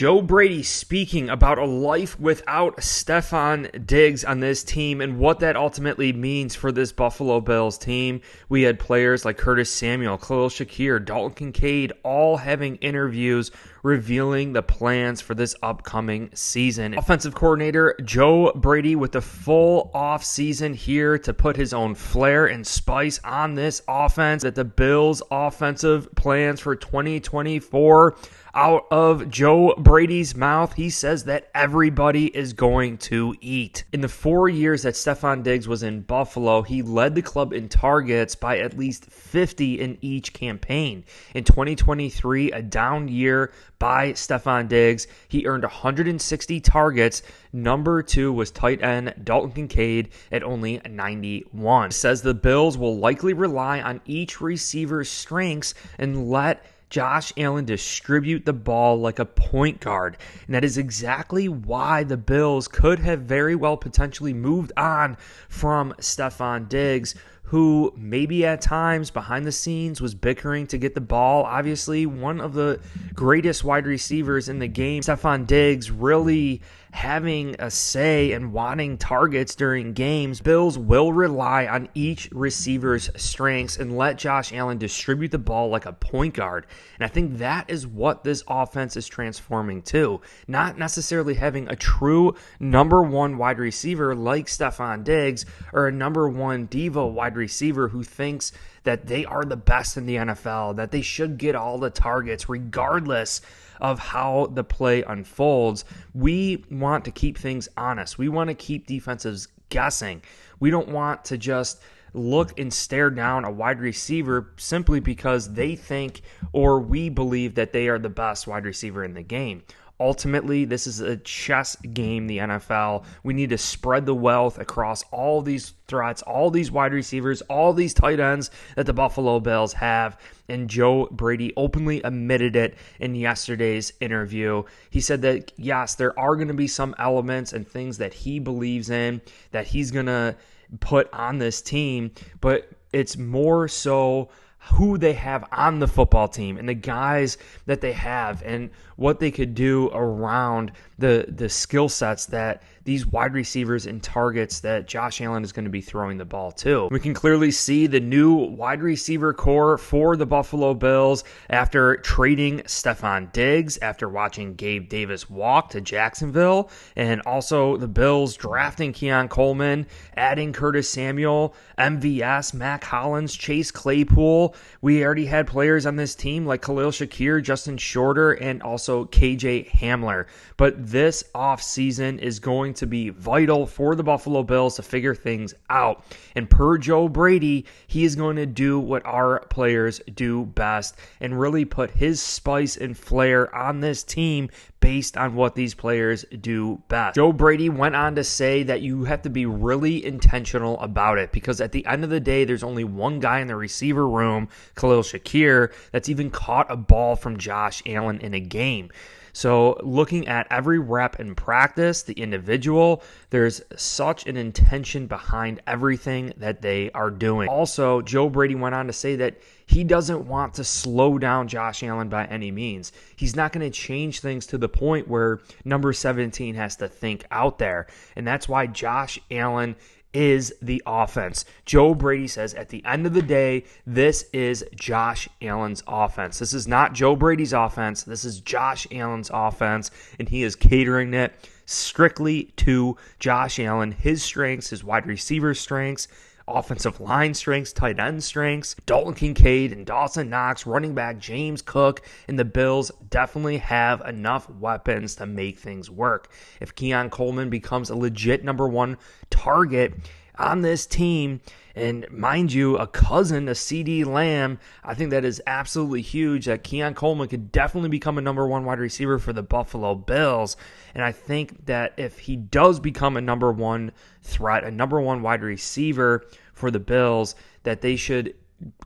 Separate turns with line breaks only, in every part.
Joe Brady speaking about a life without Stefon Diggs on this team and what that ultimately means for this Buffalo Bills team. We had players like Curtis Samuel, Khalil Shakir, Dalton Kincaid all having interviews revealing the plans for this upcoming season. Offensive Coordinator Joe Brady with the full off season here to put his own flair and spice on this offense. That the Bills' offensive plans for 2024, out of Joe Brady's mouth, he says that everybody is going to eat. In the 4 years that Stefon Diggs was in Buffalo, he led the club in targets by at least 50 in each campaign. In 2023, a down year by Stefon Diggs, he earned 160 targets. Number 2 was tight end Dalton Kincaid at only 91. It says the Bills will likely rely on each receiver's strengths and let Josh Allen distribute the ball like a point guard. And that is exactly why the Bills could have very well potentially moved on from Stefon Diggs, who maybe at times behind the scenes was bickering to get the ball. Obviously, one of the greatest wide receivers in the game. Stefon Diggs really having a say and wanting targets during games. Bills will rely on each receiver's strengths and let Josh Allen distribute the ball like a point guard. And I think that is what this offense is transforming to. Not necessarily having a true number one wide receiver like Stefon Diggs or a number one diva wide receiver who thinks that they are the best in the NFL, that they should get all the targets regardless of how the play unfolds. We want to keep things honest. We want to keep defenses guessing. We don't want to just look and stare down a wide receiver simply because they think or we believe that they are the best wide receiver in the game. Ultimately, this is a chess game, the NFL. We need to spread the wealth across all these threats, all these wide receivers, all these tight ends that the Buffalo Bills have. And Joe Brady openly admitted it in yesterday's interview. He said that, yes, there are going to be some elements and things that he believes in that he's going to put on this team, but it's more so who they have on the football team and the guys that they have and what they could do around the skill sets that these wide receivers and targets that Josh Allen is going to be throwing the ball to. We can clearly see the new wide receiver core for the Buffalo Bills after trading Stefon Diggs, after watching Gabe Davis walk to Jacksonville, and also the Bills drafting Keon Coleman, adding Curtis Samuel, MVS, Mac Hollins, Chase Claypool. We already had players on this team like Khalil Shakir, Justin Shorter, and also KJ Hamler. But this offseason is going to be vital for the Buffalo Bills to figure things out. And per Joe Brady, he is going to do what our players do best and really put his spice and flair on this team based on what these players do best. Joe Brady went on to say that you have to be really intentional about it because at the end of the day, there's only one guy in the receiver room, Khalil Shakir, that's even caught a ball from Josh Allen in a game. So looking at every rep in practice, the individual, there's such an intention behind everything that they are doing. Also, Joe Brady went on to say that he doesn't want to slow down Josh Allen by any means. He's not going to change things to the point where number 17 has to think out there. And that's why Josh Allen is the offense. Joe Brady says at the end of the day, this is Josh Allen's offense. This is not Joe Brady's offense. This is Josh Allen's offense, and he is catering it strictly to Josh Allen, his strengths, his wide receiver strengths, offensive line strengths, tight end strengths, Dalton Kincaid and Dawson Knox, running back James Cook, and the Bills definitely have enough weapons to make things work. If Keon Coleman becomes a legit number one target on this team, and mind you, a cousin, a CD Lamb, I think that is absolutely huge that Keon Coleman could definitely become a number one wide receiver for the Buffalo Bills. And I think that if he does become a number one threat, a number one wide receiver for the Bills, that they should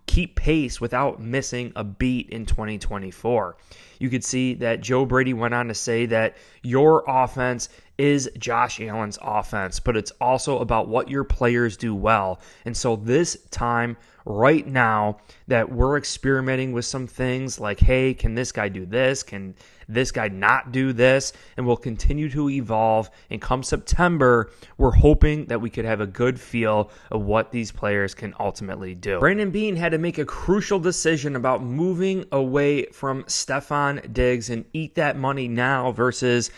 keep pace without missing a beat in 2024. you could see that Joe Brady went on to say that your offense is Josh Allen's offense, but it's also about what your players do well. And so this time right now that we're experimenting with some things like, hey, can this guy do this? Can this guy not do this? And we'll continue to evolve. And come September, we're hoping that we could have a good feel of what these players can ultimately do. Brandon Beane had to make a crucial decision about moving away from Stefon Diggs and eat that money now versus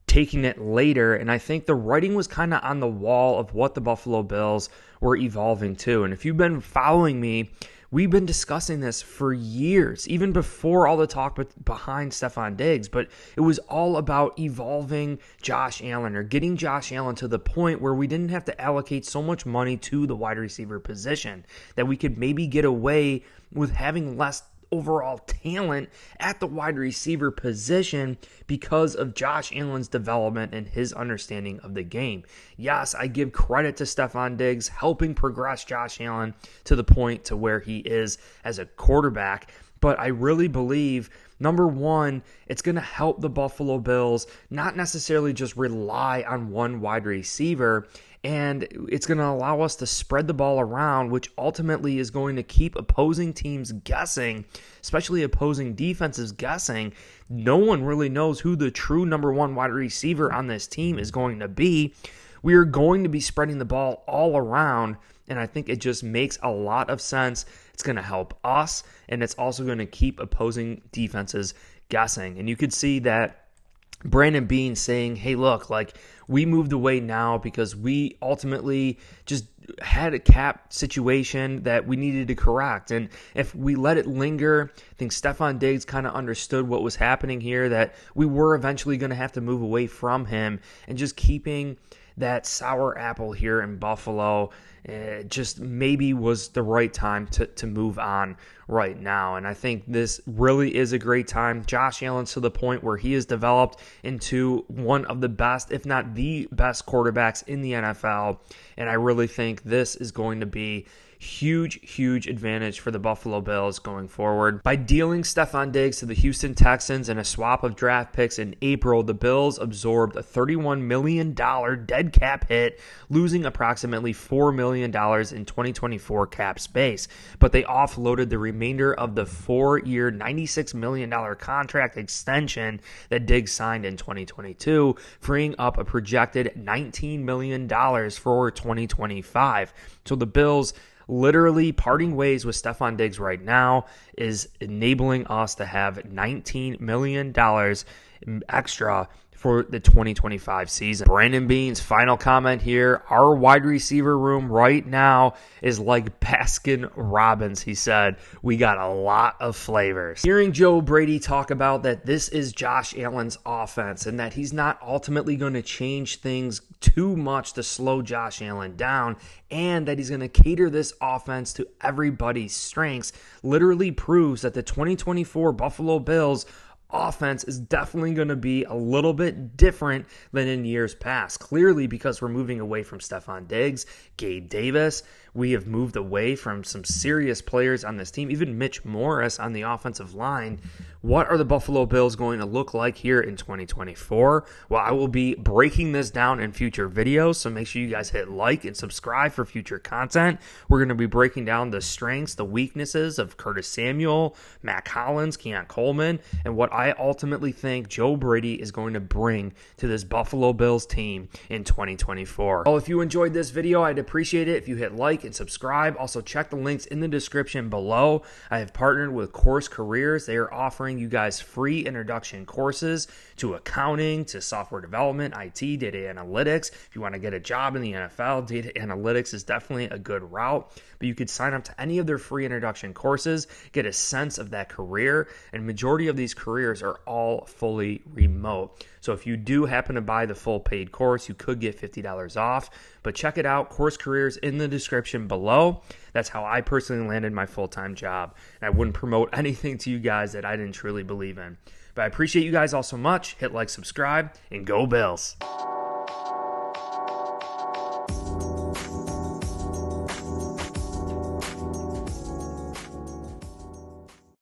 taking it later. And I think the writing was kind of on the wall of what the Buffalo Bills were evolving to. And if you've been following me, we've been discussing this for years, even before all the talk behind Stefon Diggs. But it was all about evolving Josh Allen, or getting Josh Allen to the point where we didn't have to allocate so much money to the wide receiver position, that we could maybe get away with having less overall talent at the wide receiver position because of Josh Allen's development and his understanding of the game. Yes, I give credit to Stefon Diggs helping progress Josh Allen to the point to where he is as a quarterback, but I really believe, number one, it's going to help the Buffalo Bills not necessarily just rely on one wide receiver, and it's going to allow us to spread the ball around, which ultimately is going to keep opposing teams guessing, especially opposing defenses guessing. No one really knows who the true number one wide receiver on this team is going to be. We are going to be spreading the ball all around, and I think it just makes a lot of sense. It's going to help us, and it's also going to keep opposing defenses guessing. And you could see that Brandon Beane saying, hey, look, like, we moved away now because we ultimately just had a cap situation that we needed to correct. And if we let it linger, I think Stefon Diggs kind of understood what was happening here, that we were eventually going to have to move away from him, and just keeping that sour apple here in Buffalo just maybe was the right time to move on right now. And I think this really is a great time. Josh Allen's to the point where he has developed into one of the best, if not the best, quarterbacks in the NFL. And I really think this is going to be huge advantage for the Buffalo Bills going forward. By dealing Stefon Diggs to the Houston Texans in a swap of draft picks in April, the Bills absorbed a $31 million dead cap hit, losing approximately $4 million in 2024 cap space. But they offloaded the remainder of the 4-year, $96 million contract extension that Diggs signed in 2022, freeing up a projected $19 million for 2025. So the Bills literally parting ways with Stefon Diggs right now is enabling us to have $19 million extra for the 2025 season. Brandon Beane's final comment here: our wide receiver room right now is like Baskin Robbins, he said. We got a lot of flavors. Hearing Joe Brady talk about that this is Josh Allen's offense and that he's not ultimately going to change things too much to slow Josh Allen down, and that he's going to cater this offense to everybody's strengths, literally proves that the 2024 Buffalo Bills offense is definitely going to be a little bit different than in years past. Clearly, because we're moving away from Stefon Diggs, Gabe Davis. We have moved away from some serious players on this team, even Mitch Morris on the offensive line. What are the Buffalo Bills going to look like here in 2024? Well, I will be breaking this down in future videos, so make sure you guys hit like and subscribe for future content. We're going to be breaking down the strengths, the weaknesses of Curtis Samuel, Matt Collins, Keon Coleman, and what I ultimately think Joe Brady is going to bring to this Buffalo Bills team in 2024. Well, if you enjoyed this video, I'd appreciate it if you hit like and subscribe. Also, check the links in the description below. I have partnered with Course Careers. They are offering you guys free introduction courses to accounting, to software development, IT, data analytics. If you want to get a job in the NFL, data analytics is definitely a good route. But you could sign up to any of their free introduction courses, get a sense of that career, and majority of these careers are all fully remote. So if you do happen to buy the full paid course, you could get $50 off. But check it out, Course Careers in the description below. That's how I personally landed my full-time job. And I wouldn't promote anything to you guys that I didn't truly believe in. But I appreciate you guys all so much. Hit like, subscribe, and go Bills.